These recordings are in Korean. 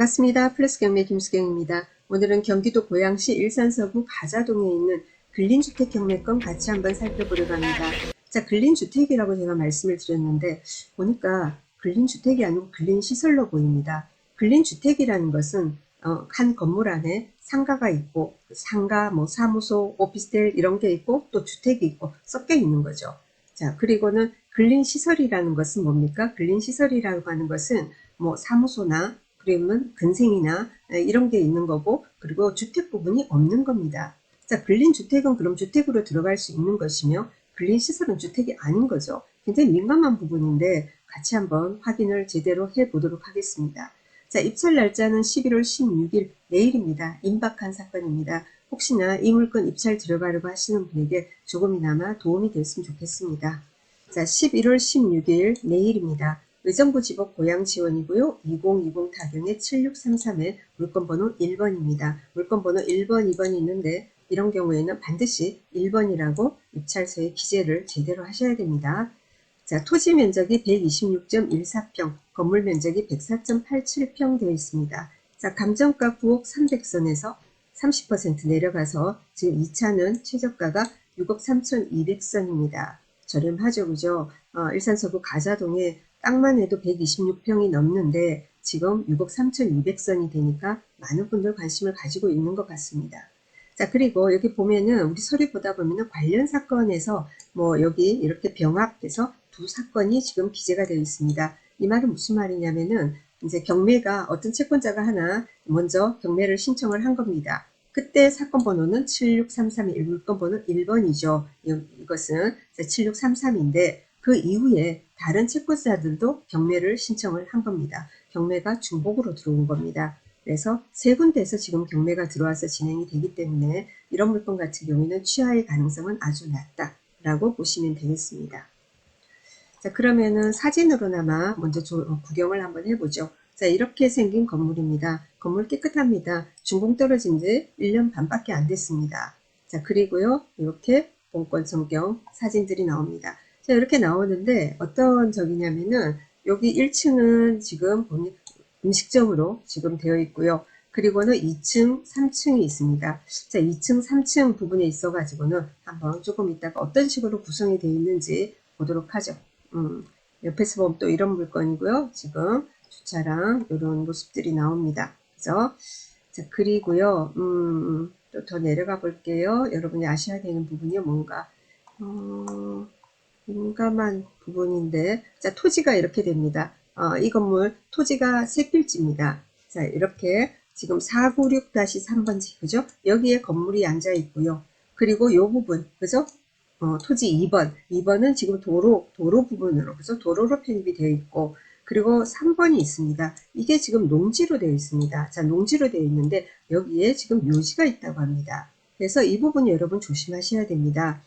반갑습니다. 플러스 경매 김수경입니다. 오늘은 경기도 고양시 일산서구 가자동에 있는 근린주택 경매권 같이 한번 살펴보려고 합니다. 자, 근린주택이라고 제가 말씀을 드렸는데 보니까 근린주택이 아니고 근린시설로 보입니다. 근린주택이라는 것은 한 건물 안에 상가가 있고 상가, 사무소, 오피스텔 이런 게 있고 또 주택이 있고 섞여 있는 거죠. 자, 그리고는 근린시설이라는 것은 뭡니까? 근린시설이라고 하는 것은 사무소나 그러면 근생이나 이런 게 있는 거고, 그리고 주택 부분이 없는 겁니다. 자, 근린주택은 그럼 주택으로 들어갈 수 있는 것이며 근린시설은 주택이 아닌 거죠. 굉장히 민감한 부분인데 같이 한번 확인을 제대로 해보도록 하겠습니다. 자, 입찰 날짜는 11월 16일 내일입니다. 임박한 사건입니다. 혹시나 이 물건 입찰 들어가려고 하시는 분에게 조금이나마 도움이 됐으면 좋겠습니다. 자, 11월 16일 내일입니다. 의정부 지법 고양지원이고요. 2020 타경의 7633의 물건번호 1번입니다. 물건번호 1번, 2번이 있는데 이런 경우에는 반드시 1번이라고 입찰서에 기재를 제대로 하셔야 됩니다. 자, 토지 면적이 126.14평, 건물 면적이 104.87평 되어 있습니다. 자, 감정가 9억 300선에서 30% 내려가서 지금 2차는 최저가가 6억 3,200선입니다. 저렴하죠, 그죠? 일산서구 가자동에 땅만 해도 126평이 넘는데 지금 6억 3,200선이 되니까 많은 분들 관심을 가지고 있는 것 같습니다. 자, 그리고 여기 보면은 우리 서류 보다 보면은 관련 사건에서 여기 이렇게 병합돼서 두 사건이 지금 기재가 되어 있습니다. 이 말은 무슨 말이냐면은 이제 경매가 어떤 채권자가 하나 먼저 경매를 신청을 한 겁니다. 그때 사건 번호는 7633이 물건 번호 1번이죠. 이것은 7633인데 그 이후에 다른 채권자들도 경매를 신청을 한 겁니다. 경매가 중복으로 들어온 겁니다. 그래서 세 군데에서 지금 경매가 들어와서 진행이 되기 때문에 이런 물건 같은 경우에는 취하의 가능성은 아주 낮다라고 보시면 되겠습니다. 자, 그러면은 사진으로나마 먼저 구경을 한번 해보죠. 자, 이렇게 생긴 건물입니다. 건물 깨끗합니다. 준공 떨어진 지 1년 반밖에 안 됐습니다. 자, 그리고요, 이렇게 본권 전경 사진들이 나옵니다. 자, 이렇게 나오는데 어떤 적이냐면은 여기 1층은 지금 보니 음식점으로 지금 되어 있고요. 그리고는 2층, 3층이 있습니다. 자, 2층, 3층 부분에 있어가지고는 한번 조금 이따가 어떤 식으로 구성이 되어 있는지 보도록 하죠. 옆에서 보면 또 이런 물건이고요. 지금 주차랑 이런 모습들이 나옵니다. 그죠? 자, 그리고요, 또 더 내려가 볼게요. 여러분이 아셔야 되는 부분이 뭔가, 민감한 부분인데, 자, 토지가 이렇게 됩니다. 이 건물 토지가 세 필지입니다. 자, 이렇게 지금 496-3번지, 그죠? 여기에 건물이 앉아 있고요. 그리고 요 부분, 그죠? 토지 2번. 2번은 지금 도로 부분으로, 그죠? 도로로 편입이 되어 있고, 그리고 3번이 있습니다. 이게 지금 농지로 되어 있습니다. 자, 농지로 되어 있는데, 여기에 지금 묘지가 있다고 합니다. 그래서 이 부분 여러분 조심하셔야 됩니다.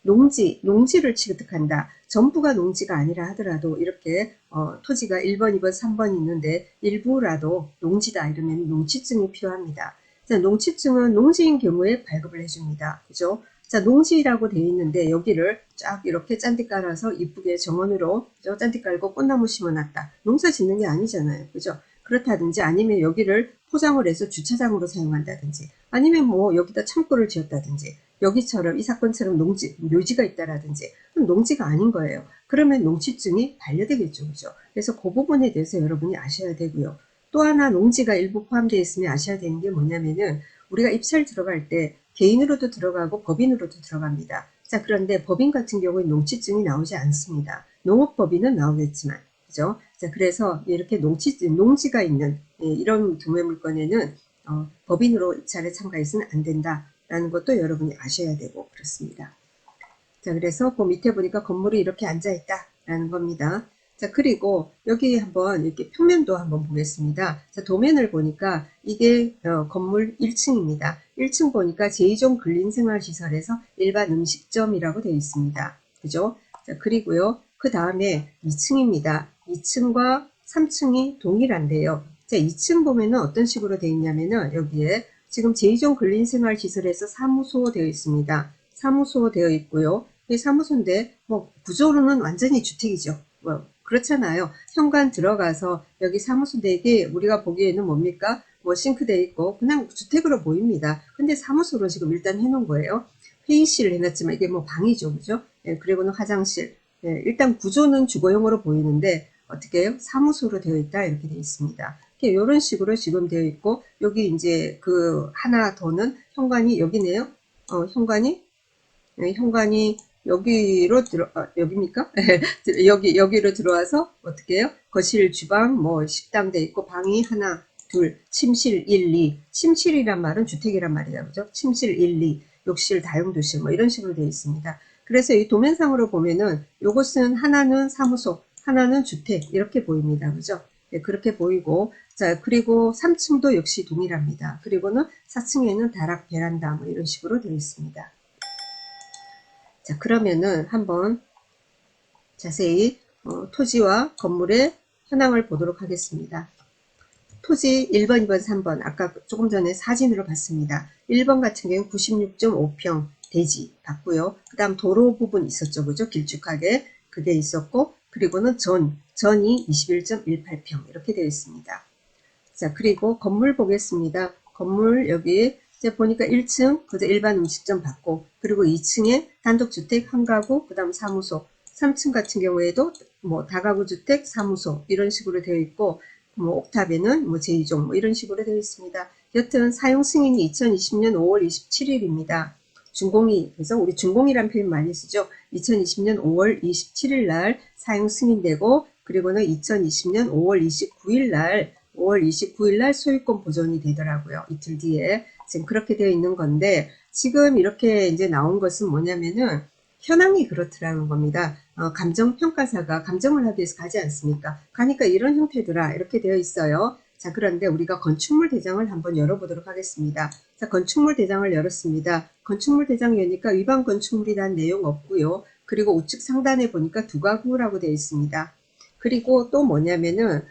농지를 취득한다. 전부가 농지가 아니라 하더라도 이렇게 토지가 1번, 2번, 3번 있는데 일부라도 농지다 이러면 농지증이 필요합니다. 자, 농지증은 농지인 경우에 발급을 해줍니다. 그죠? 자, 농지라고 되어 있는데 여기를 쫙 이렇게 짠디 깔아서 이쁘게 정원으로 그죠? 짠디 깔고 꽃나무 심어놨다. 농사 짓는 게 아니잖아요. 그죠? 그렇다든지 아니면 여기를 포장을 해서 주차장으로 사용한다든지 아니면 여기다 창고를 지었다든지 여기처럼 이 사건처럼 묘지가 있다라든지 그럼 농지가 아닌 거예요. 그러면 농지증이 반려되겠죠. 그죠? 그래서 그 부분에 대해서 여러분이 아셔야 되고요. 또 하나 농지가 일부 포함되어 있으면 아셔야 되는 게 뭐냐면은 우리가 입찰 들어갈 때 개인으로도 들어가고 법인으로도 들어갑니다. 자, 그런데 법인 같은 경우에 농지증이 나오지 않습니다. 농업법인은 나오겠지만, 그죠? 자, 그래서 이렇게 농지가 있는 이런 경매 물건에는 법인으로 입찰에 참가해서는 안 된다라는 것도 여러분이 아셔야 되고 그렇습니다. 자, 그래서 그 밑에 보니까 건물이 이렇게 앉아있다라는 겁니다. 자, 그리고 여기 한번 이렇게 평면도 한번 보겠습니다. 자, 도면을 보니까 이게 건물 1층입니다. 1층 보니까 제2종 근린생활시설에서 일반 음식점이라고 되어 있습니다. 그죠? 자, 그리고요. 그 다음에 2층입니다. 2층과 3층이 동일한데요. 자, 2층 보면은 어떤 식으로 되어 있냐면은 여기에 지금 제2종 근린생활시설에서 사무소 되어 있습니다. 사무소 되어 있고요. 이 사무소인데 구조로는 완전히 주택이죠. 그렇잖아요. 현관 들어가서 여기 사무소 4개 우리가 보기에는 뭡니까? 뭐 싱크대 있고 그냥 주택으로 보입니다. 근데 사무소로 지금 일단 해놓은 거예요. 회의실을 해놨지만 이게 뭐 방이죠. 그죠? 예, 그리고는 화장실. 예, 일단 구조는 주거용으로 보이는데 어떻게 해요? 사무소로 되어 있다 이렇게 되어 있습니다. 이런 식으로 지금 되어 있고 여기 이제 그 하나 더는 현관이 여기네요. 현관이 현관이 여기로 여기입니까? 여기로 들어와서 어떻게 해요? 거실, 주방, 뭐 식당 돼 있고 방이 하나, 둘, 침실 1, 2. 침실이란 말은 주택이란 말이다. 그죠? 침실 1, 2, 욕실, 다용도실 뭐 이런 식으로 되어 있습니다. 그래서 이 도면상으로 보면은 요것은 하나는 사무소, 하나는 주택 이렇게 보입니다. 그죠? 네, 그렇게 보이고 자 그리고 3층도 역시 동일합니다. 그리고는 4층에는 다락, 베란다 뭐 이런 식으로 되어 있습니다. 자, 그러면은 한번 자세히 토지와 건물의 현황을 보도록 하겠습니다. 토지 1번, 2번, 3번 아까 조금 전에 사진으로 봤습니다. 1번 같은 경우는 96.5평 대지 봤고요. 그 다음 도로 부분 있었죠. 그죠? 길쭉하게 그게 있었고 그리고는 전이 21.18평 이렇게 되어 있습니다. 자, 그리고 건물 보겠습니다. 건물 여기 이제 보니까 1층 그저 일반 음식점 받고 그리고 2층에 단독주택 한 가구 그 다음 사무소 3층 같은 경우에도 뭐 다가구 주택 사무소 이런 식으로 되어 있고 뭐 옥탑에는 뭐 제2종 뭐 이런 식으로 되어 있습니다. 여튼 사용 승인이 2020년 5월 27일입니다. 준공이 그래서 우리 준공이란 표현 많이 쓰죠. 2020년 5월 27일 날 사용 승인되고 그리고는 2020년 5월 29일 날 5월 29일 날 소유권 보존이 되더라고요. 이틀 뒤에. 지금 그렇게 되어 있는 건데, 지금 이렇게 이제 나온 것은 뭐냐면은, 현황이 그렇더라는 겁니다. 감정평가사가 감정을 하기 위해서 가지 않습니까? 가니까 이런 형태더라. 이렇게 되어 있어요. 자, 그런데 우리가 건축물 대장을 한번 열어보도록 하겠습니다. 자, 건축물 대장을 열었습니다. 건축물 대장 여니까 위반 건축물이란 내용 없고요. 그리고 우측 상단에 보니까 두 가구라고 되어 있습니다. 그리고 또 뭐냐면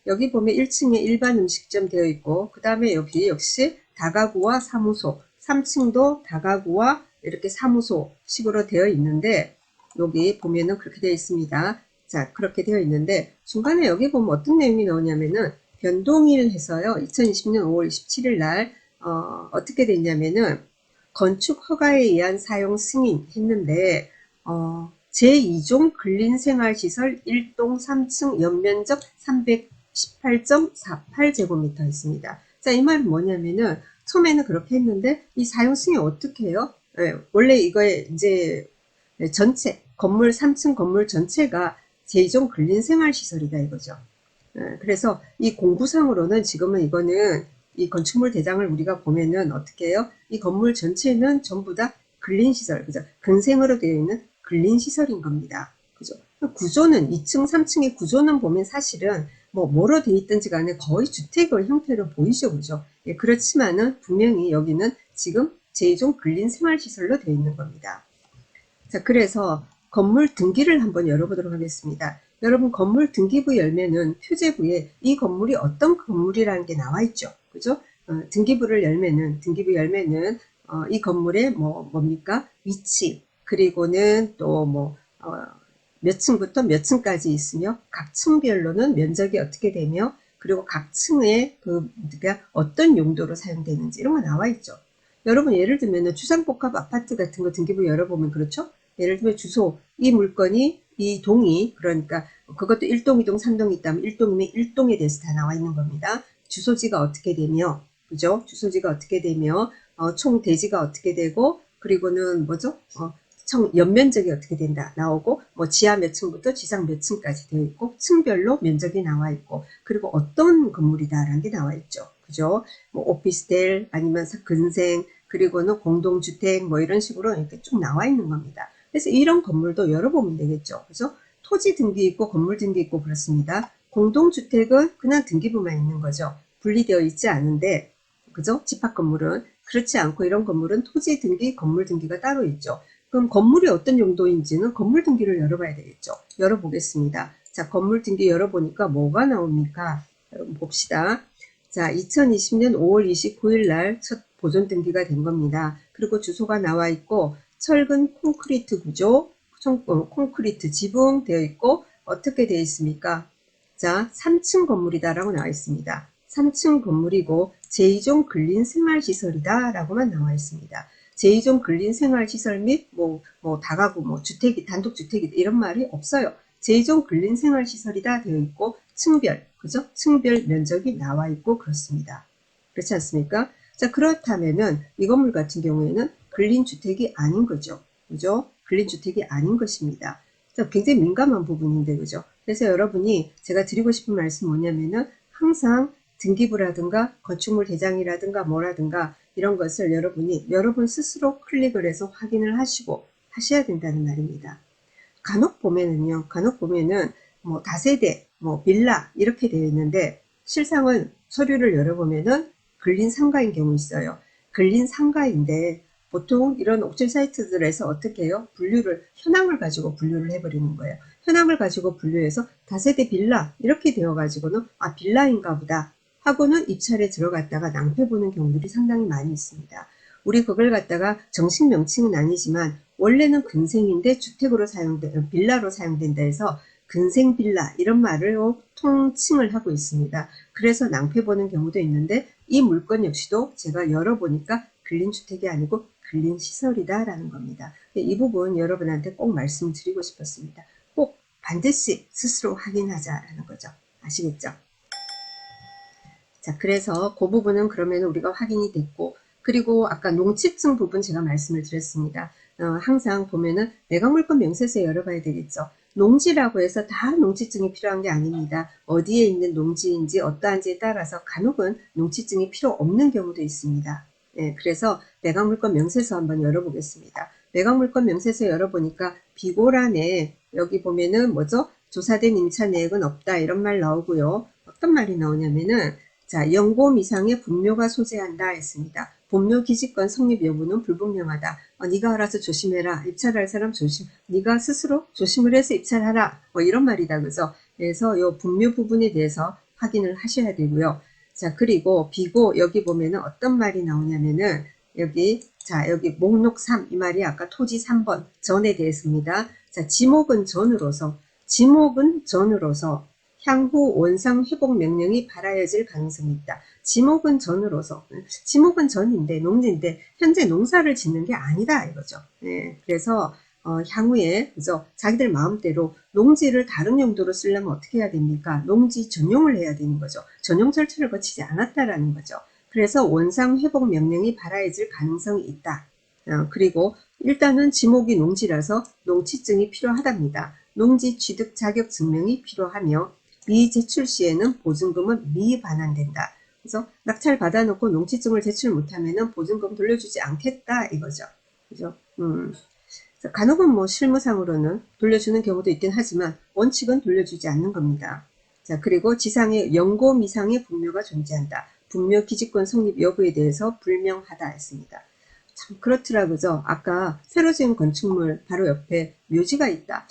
여기 보면 1층에 일반 음식점 되어 있고 그 다음에 여기 역시 다가구와 사무소 3층도 다가구와 이렇게 사무소 식으로 되어 있는데 여기 보면은 그렇게 되어 있습니다. 자 그렇게 되어 있는데 중간에 여기 보면 어떤 내용이 나오냐면은 변동일 해서요 2020년 5월 27일 날 어떻게 됐냐면은 건축 허가에 의한 사용 승인 했는데 제2종 근린생활시설 1동 3층 연면적 318.48제곱미터 있습니다. 자, 이 말은 뭐냐면은 처음에는 그렇게 했는데 이 사용 승인 어떻게 해요? 원래 이거에 이제 전체 건물 3층 건물 전체가 제2종 근린생활시설이다 이거죠. 그래서 이 공구상으로는 지금은 이거는 이 건축물 대장을 우리가 보면은 어떻게 해요? 이 건물 전체는 전부 다 근린시설, 그죠? 근생으로 되어 있는 근린시설인 겁니다. 그죠? 구조는 2층, 3층의 구조는 보면 사실은 뭐로 되어 있든지 간에 거의 주택의 형태로 보이죠, 그죠? 예, 그렇지만은 분명히 여기는 지금 제2종 근린생활시설로 되어 있는 겁니다. 자, 그래서 건물 등기를 한번 열어보도록 하겠습니다. 여러분 건물 등기부 열면은 표제부에 이 건물이 어떤 건물이라는 게 나와 있죠. 그죠? 등기부 열면은 이 건물의 뭡니까? 위치 그리고는 또 몇 층부터 몇 층까지 있으며 각 층별로는 면적이 어떻게 되며 그리고 각 층에 그러니까 어떤 용도로 사용되는지 이런 거 나와 있죠. 여러분 예를 들면 주상복합 아파트 같은 거 등기부 열어보면 그렇죠? 예를 들면 주소, 이 물건이 이 동이 그러니까 그것도 1동, 2동, 3동이 있다면 1동이면 1동에 대해서 다 나와 있는 겁니다. 주소지가 어떻게 되며 그죠? 주소지가 어떻게 되며 총 대지가 어떻게 되고 그리고는 뭐죠? 총 연면적이 어떻게 된다 나오고 지하 몇 층부터 지상 몇 층까지 되어 있고 층별로 면적이 나와 있고 그리고 어떤 건물이다라는 게 나와 있죠. 그죠? 오피스텔 아니면 근생 그리고는 공동주택 이런 식으로 이렇게 쭉 나와 있는 겁니다. 그래서 이런 건물도 열어보면 되겠죠. 그죠? 토지 등기 있고 건물 등기 있고 그렇습니다. 공동주택은 그냥 등기부만 있는 거죠. 분리되어 있지 않은데 그죠? 집합 건물은 그렇지 않고 이런 건물은 토지 등기, 건물 등기가 따로 있죠. 그럼 건물이 어떤 용도인지는 건물 등기를 열어봐야 되겠죠. 열어보겠습니다. 자, 건물 등기 열어보니까 뭐가 나옵니까? 여러분 봅시다. 자, 2020년 5월 29일 날 첫 보존 등기가 된 겁니다. 그리고 주소가 나와 있고 철근 콘크리트 구조, 콘크리트 지붕 되어 있고 어떻게 되어 있습니까? 자, 3층 건물이다라고 나와 있습니다. 3층 건물이고 제2종 근린생활시설이다 라고만 나와 있습니다. 제2종 근린생활시설 및 다가구, 주택이, 단독주택이 이런 말이 없어요. 제2종 근린생활시설이다 되어 있고 층별, 그죠? 층별 면적이 나와 있고 그렇습니다. 그렇지 않습니까? 자, 그렇다면은 이 건물 같은 경우에는 근린주택이 아닌 거죠. 그죠? 근린주택이 아닌 것입니다. 자, 굉장히 민감한 부분인데, 그죠? 그래서 여러분이 제가 드리고 싶은 말씀 뭐냐면은 항상 등기부라든가 건축물 대장이라든가 뭐라든가 이런 것을 여러분이 여러분 스스로 클릭을 해서 확인을 하시고 하셔야 된다는 말입니다. 간혹 보면은 뭐 다세대, 뭐 빌라 이렇게 되어 있는데 실상은 서류를 열어보면은 근린 상가인 경우 있어요. 근린 상가인데 보통 이런 옥션 사이트들에서 어떻게 해요? 현황을 가지고 분류를 해버리는 거예요. 현황을 가지고 분류해서 다세대 빌라 이렇게 되어가지고는 아 빌라인가 보다 하고는 입찰에 들어갔다가 낭패 보는 경우들이 상당히 많이 있습니다. 우리 그걸 갖다가 정식 명칭은 아니지만 원래는 근생인데 주택으로 빌라로 사용된다 해서 근생 빌라 이런 말로 통칭을 하고 있습니다. 그래서 낭패 보는 경우도 있는데 이 물건 역시도 제가 열어보니까 근린주택이 아니고 근린시설이다라는 겁니다. 이 부분 여러분한테 꼭 말씀드리고 싶었습니다. 꼭 반드시 스스로 확인하자라는 거죠. 아시겠죠? 자, 그래서 그 부분은 그러면 우리가 확인이 됐고, 그리고 아까 농취증 부분 제가 말씀을 드렸습니다. 항상 보면은 매각물건 명세서에 열어봐야 되겠죠. 농지라고 해서 다 농취증이 필요한 게 아닙니다. 어디에 있는 농지인지 어떠한지에 따라서 간혹은 농취증이 필요 없는 경우도 있습니다. 예, 그래서 매각물건 명세서 한번 열어보겠습니다. 매각물건 명세서 열어보니까 비고란에 여기 보면은 뭐죠? 조사된 임차 내역은 없다 이런 말 나오고요. 어떤 말이 나오냐면은 자, 연고미상의 분묘가 소재한다 했습니다. 분묘 기지권 성립 여부는 불분명하다. 네가 알아서 조심해라. 입찰할 사람 조심. 네가 스스로 조심을 해서 입찰하라. 뭐 이런 말이다. 그죠? 그래서 요 분묘 부분에 대해서 확인을 하셔야 되고요. 자, 그리고 비고 여기 보면은 어떤 말이 나오냐면은 여기 목록 3 이 말이 아까 토지 3번 전에 대해서입니다. 자, 지목은 전으로서 향후 원상 회복 명령이 발하여질 가능성이 있다. 지목은 전인데 농지인데 현재 농사를 짓는 게 아니다 이거죠. 네, 그래서 향후에 그죠 자기들 마음대로 농지를 다른 용도로 쓰려면 어떻게 해야 됩니까? 농지 전용을 해야 되는 거죠. 전용 절차를 거치지 않았다라는 거죠. 그래서 원상 회복 명령이 발하여질 가능성이 있다. 그리고 일단은 지목이 농지라서 농취증이 필요하답니다. 농지 취득 자격 증명이 필요하며 미제출 시에는 보증금은 미반환된다. 그래서 낙찰 받아놓고 농취증을 제출 못하면은 보증금 돌려주지 않겠다 이거죠. 그죠? 간혹은 뭐 실무상으로는 돌려주는 경우도 있긴 하지만 원칙은 돌려주지 않는 겁니다. 자, 그리고 지상의 연고 미상의 분묘가 존재한다. 분묘 기지권 성립 여부에 대해서 불명하다 했습니다. 참 그렇더라 그죠? 아까 새로 지은 건축물 바로 옆에 묘지가 있다.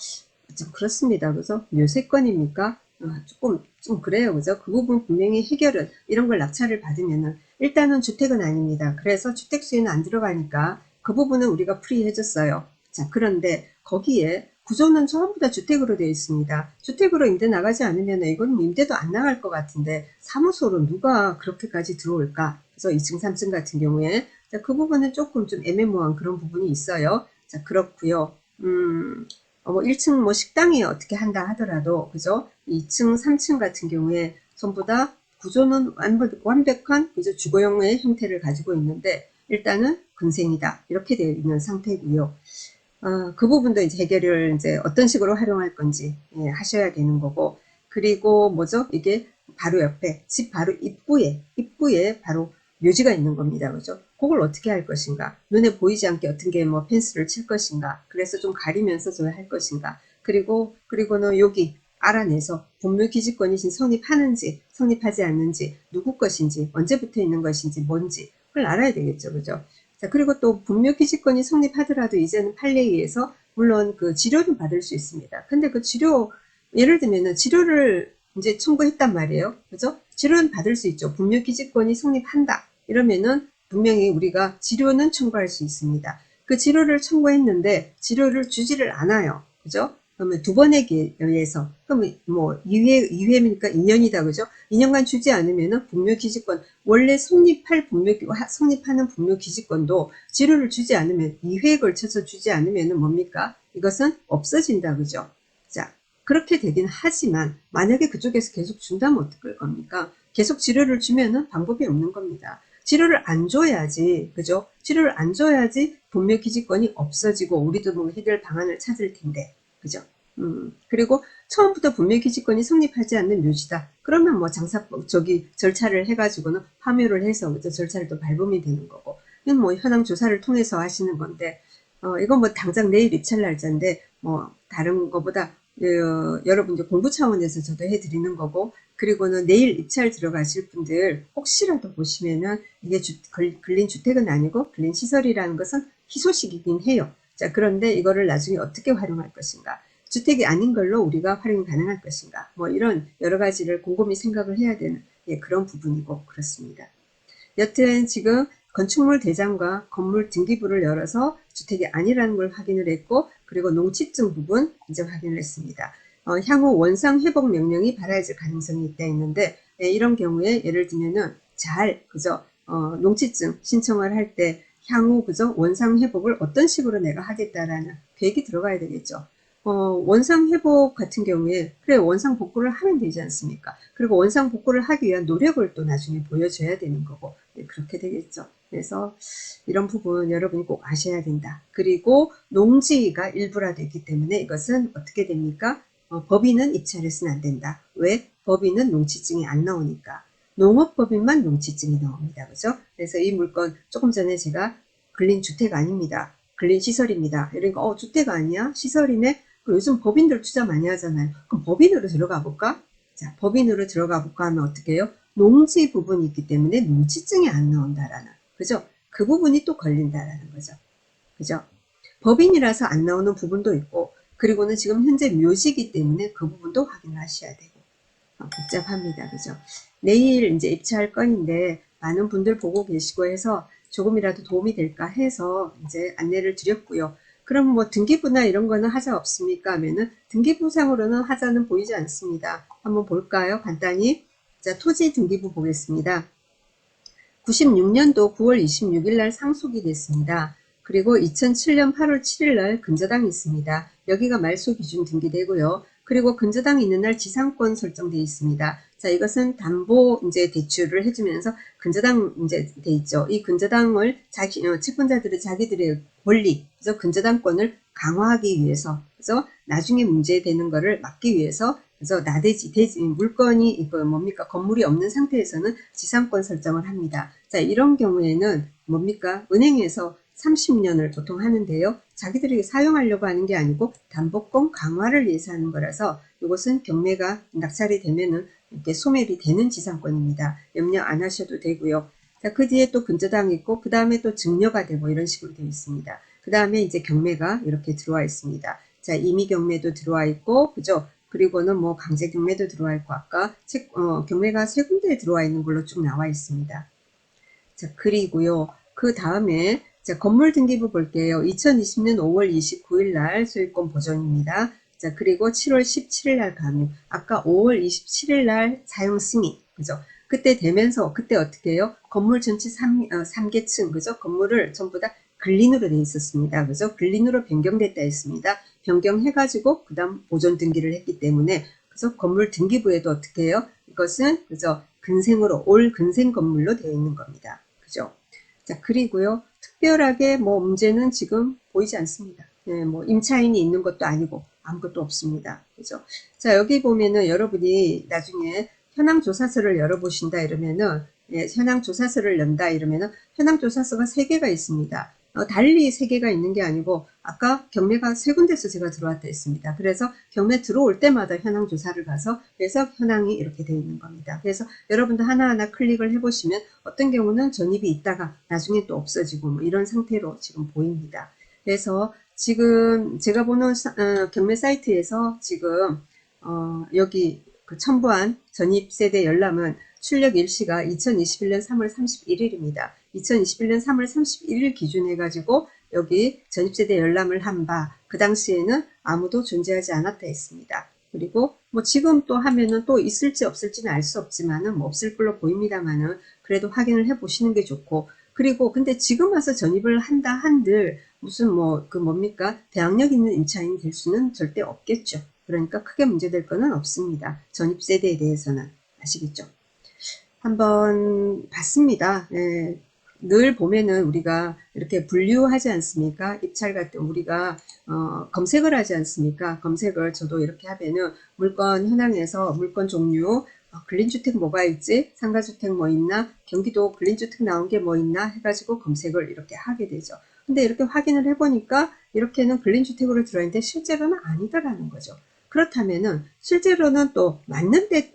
좀 그렇습니다. 그래서 묘세권입니까? 조금 좀 그래요. 그죠? 그 부분 분명히 해결은 이런 걸 낙찰을 받으면은 일단은 주택은 아닙니다. 그래서 주택 수에는 안 들어가니까 그 부분은 우리가 프리해줬어요. 자, 그런데 거기에 구조는 전부 다 주택으로 되어 있습니다. 주택으로 임대 나가지 않으면 이건 임대도 안 나갈 것 같은데 사무소로 누가 그렇게까지 들어올까? 그래서 2층, 3층 같은 경우에 자, 그 부분은 조금 좀 애매모호한 그런 부분이 있어요. 자, 그렇고요. 뭐 1층 뭐 식당이 어떻게 한다 하더라도 그죠? 2층, 3층 같은 경우에 전부 다 구조는 완벽한 그죠? 주거용의 형태를 가지고 있는데 일단은 근생이다 이렇게 되어 있는 상태고요. 그 부분도 이제 해결을 이제 어떤 식으로 활용할 건지 예, 하셔야 되는 거고 그리고 뭐죠? 이게 바로 옆에 집 바로 입구에 바로 묘지가 있는 겁니다. 그죠? 그걸 어떻게 할 것인가? 눈에 보이지 않게 어떤 게 뭐 펜스를 칠 것인가? 그래서 좀 가리면서 줘야 할 것인가? 그리고는 여기 알아내서 분묘 기지권이 성립하는지 성립하지 않는지 누구 것인지 언제부터 있는 것인지 뭔지 그걸 알아야 되겠죠. 그죠? 자, 그리고 또 분묘 기지권이 성립하더라도 이제는 판례에 의해서 물론 그 치료는 받을 수 있습니다. 근데 그 치료 예를 들면은 치료를 이제 청구했단 말이에요. 그죠? 치료는 받을 수 있죠. 분묘 기지권이 성립한다. 이러면은 분명히 우리가 치료는 청구할 수 있습니다. 그 치료를 청구했는데 치료를 주지를 않아요. 그죠? 그러면 두 번에 의해서, 그러면 뭐 2회니까 2년이다, 그죠? 2년간 주지 않으면은 분묘기지권, 원래 성립하는 분묘기지권도 지료를 주지 않으면 2회에 걸쳐서 주지 않으면은 뭡니까? 이것은 없어진다, 그죠? 자, 그렇게 되긴 하지만 만약에 그쪽에서 계속 준다면 어떡할 겁니까? 계속 지료를 주면은 방법이 없는 겁니다. 치료를 안 줘야지, 그죠? 치료를 안 줘야지 분묘기지권이 없어지고 우리도 뭐 해결 방안을 찾을 텐데, 그죠? 그리고 처음부터 분묘기지권이 성립하지 않는 묘지다. 그러면 뭐 절차를 해가지고는 파묘를 해서, 그죠? 절차를 또 밟으면 되는 거고. 이건 뭐 현황 조사를 통해서 하시는 건데, 이건 뭐 당장 내일 입찰 날짜인데, 뭐 다른 거보다 여러분 이제 공부 차원에서 저도 해드리는 거고, 그리고는 내일 입찰 들어가실 분들 혹시라도 보시면은 이게 근린 주택은 아니고 근린 시설이라는 것은 희소식이긴 해요. 자, 그런데 이거를 나중에 어떻게 활용할 것인가? 주택이 아닌 걸로 우리가 활용이 가능할 것인가? 뭐 이런 여러 가지를 곰곰이 생각을 해야 되는 그런 부분이고 그렇습니다. 여튼 지금 건축물 대장과 건물 등기부를 열어서 주택이 아니라는 걸 확인을 했고, 그리고 농취증 부분 이제 확인을 했습니다. 향후 원상 회복 명령이 발하여질 가능성이 있다 했는데, 이런 경우에 예를 들면은 그죠? 농취증 신청을 할 때 향후 그죠? 원상 회복을 어떤 식으로 내가 하겠다라는 계획이 들어가야 되겠죠. 원상 회복 같은 경우에 그래 원상 복구를 하면 되지 않습니까? 그리고 원상 복구를 하기 위한 노력을 또 나중에 보여줘야 되는 거고, 그렇게 되겠죠. 그래서 이런 부분 여러분이 꼭 아셔야 된다. 그리고 농지가 일부라 되기 때문에 이것은 어떻게 됩니까? 법인은 입찰해서는 안 된다. 왜? 법인은 농취증이 안 나오니까. 농업법인만 농취증이 나옵니다. 그죠? 그래서 이 물건 조금 전에 제가 근린주택 아닙니다. 근린시설입니다. 이러니까 주택 아니야? 시설이네? 요즘 법인들 투자 많이 하잖아요. 그럼 법인으로 들어가 볼까? 자, 법인으로 들어가 볼까 하면 어떻게 해요? 농지 부분이 있기 때문에 농지증이 안 나온다라는, 그죠? 그 부분이 또 걸린다라는 거죠. 그죠? 법인이라서 안 나오는 부분도 있고, 그리고는 지금 현재 묘지이기 때문에 그 부분도 확인을 하셔야 되고, 복잡합니다. 그죠? 내일 이제 입찰할 건인데, 많은 분들 보고 계시고 해서 조금이라도 도움이 될까 해서 이제 안내를 드렸고요. 그럼 뭐 등기부나 이런 거는 하자 없습니까? 하면은 등기부상으로는 하자는 보이지 않습니다. 한번 볼까요? 간단히. 자, 토지 등기부 보겠습니다. 96년도 9월 26일 날 상속이 됐습니다. 그리고 2007년 8월 7일 날 근저당이 있습니다. 여기가 말소 기준 등기되고요. 그리고 근저당이 있는 날 지상권 설정되어 있습니다. 자, 이것은 담보 이제 대출을 해주면서 근저당 이제 돼 있죠. 이 근저당을 채권자들이 자기들의 권리, 그래서 근저당권을 강화하기 위해서, 그래서 나중에 문제되는 거를 막기 위해서, 그래서 물건이 이거 뭡니까? 건물이 없는 상태에서는 지상권 설정을 합니다. 자, 이런 경우에는 뭡니까? 은행에서 30년을 보통 하는데요. 자기들이 사용하려고 하는 게 아니고 담보권 강화를 위해서 하는 거라서 이것은 경매가 낙찰이 되면은 이렇게 소멸이 되는 지상권입니다. 염려 안 하셔도 되고요. 자, 그 뒤에 또 근저당 있고 그 다음에 또 증여가 되고 이런 식으로 되어 있습니다. 그 다음에 이제 경매가 이렇게 들어와 있습니다. 자, 임의 경매도 들어와 있고, 그죠? 그리고는 뭐 강제 경매도 들어와 있고, 아까 경매가 세 군데에 들어와 있는 걸로 쭉 나와 있습니다. 자, 그리고요. 그 다음에 자, 건물 등기부 볼게요. 2020년 5월 29일 날 소유권 보존입니다. 자, 그리고 7월 17일 날 가압류. 아까 5월 27일 날 사용 승인. 그죠? 그때 되면서 그때 어떻게 해요? 건물 전체 3개층, 그죠? 건물을 전부 다 근린으로 돼 있었습니다. 그죠? 근린으로 변경됐다 했습니다. 변경해가지고 그 다음 보존 등기를 했기 때문에 그래서 건물 등기부에도 어떻게 해요? 이것은 그죠? 올 근생 건물로 되어 있는 겁니다. 그죠? 자, 그리고요. 특별하게 뭐 문제는 지금 보이지 않습니다. 네, 뭐 임차인이 있는 것도 아니고 아무것도 없습니다. 그죠? 자, 여기 보면은 여러분이 나중에 현황조사서를 열어보신다 이러면은 현황조사서를 연다 이러면은 현황조사서가 3개가 있습니다. 달리 3개가 있는 게 아니고 아까 경매가 3군데서 제가 들어왔다 했습니다. 그래서 경매 들어올 때마다 현황 조사를 가서 그래서 현황이 이렇게 되어 있는 겁니다. 그래서 여러분도 하나하나 클릭을 해보시면 어떤 경우는 전입이 있다가 나중에 또 없어지고 뭐 이런 상태로 지금 보입니다. 그래서 지금 제가 보는 경매 사이트에서 지금 여기 그 첨부한 전입세대 열람은 출력 일시가 2021년 3월 31일입니다. 2021년 3월 31일 기준 해가지고 여기 전입세대 열람을 한 바, 그 당시에는 아무도 존재하지 않았다 했습니다. 그리고 뭐 지금 또 하면은 또 있을지 없을지는 알 수 없지만은 뭐 없을 걸로 보입니다만은 그래도 확인을 해 보시는 게 좋고, 그리고 근데 지금 와서 전입을 한다 한들 무슨 뭐 그 뭡니까 대학력 있는 임차인이 될 수는 절대 없겠죠. 그러니까 크게 문제될 거는 없습니다. 전입 세대에 대해서는. 아시겠죠? 한번 봤습니다. 예, 늘 보면은 우리가 이렇게 분류하지 않습니까? 입찰 때 우리가 검색을 하지 않습니까? 검색을 저도 이렇게 하면은 물건 현황에서 물건 종류, 근린주택 뭐가 있지? 상가주택 뭐 있나? 경기도 근린주택 나온 게 뭐 있나? 해가지고 검색을 이렇게 하게 되죠. 근데 이렇게 확인을 해보니까 이렇게는 근린주택으로 들어있는데 실제로는 아니다라는 거죠. 그렇다면은 실제로는 또 맞는데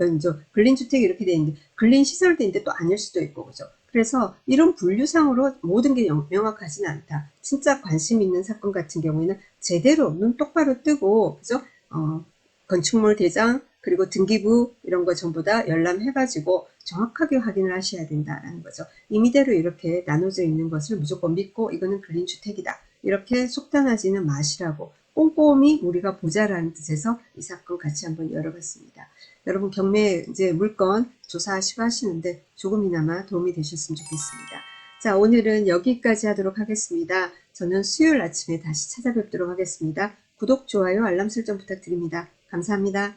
근린주택이 이렇게 돼 있는데 근린시설대인데 또 아닐 수도 있고 그죠. 그래서 이런 분류상으로 모든 게 명확하지는 않다. 진짜 관심 있는 사건 같은 경우에는 제대로 눈 똑바로 뜨고 그죠. 건축물 대장 그리고 등기부 이런 거 전부 다 열람해가지고 정확하게 확인을 하셔야 된다라는 거죠. 임의대로 이렇게 나눠져 있는 것을 무조건 믿고 이거는 근린주택이다. 이렇게 속단하지는 마시라고 꼼꼼히 우리가 보자라는 뜻에서 이 사건 같이 한번 열어봤습니다. 여러분 경매 이제 물건 조사하시고 하시는데 조금이나마 도움이 되셨으면 좋겠습니다. 자, 오늘은 여기까지 하도록 하겠습니다. 저는 수요일 아침에 다시 찾아뵙도록 하겠습니다. 구독, 좋아요, 알람 설정 부탁드립니다. 감사합니다.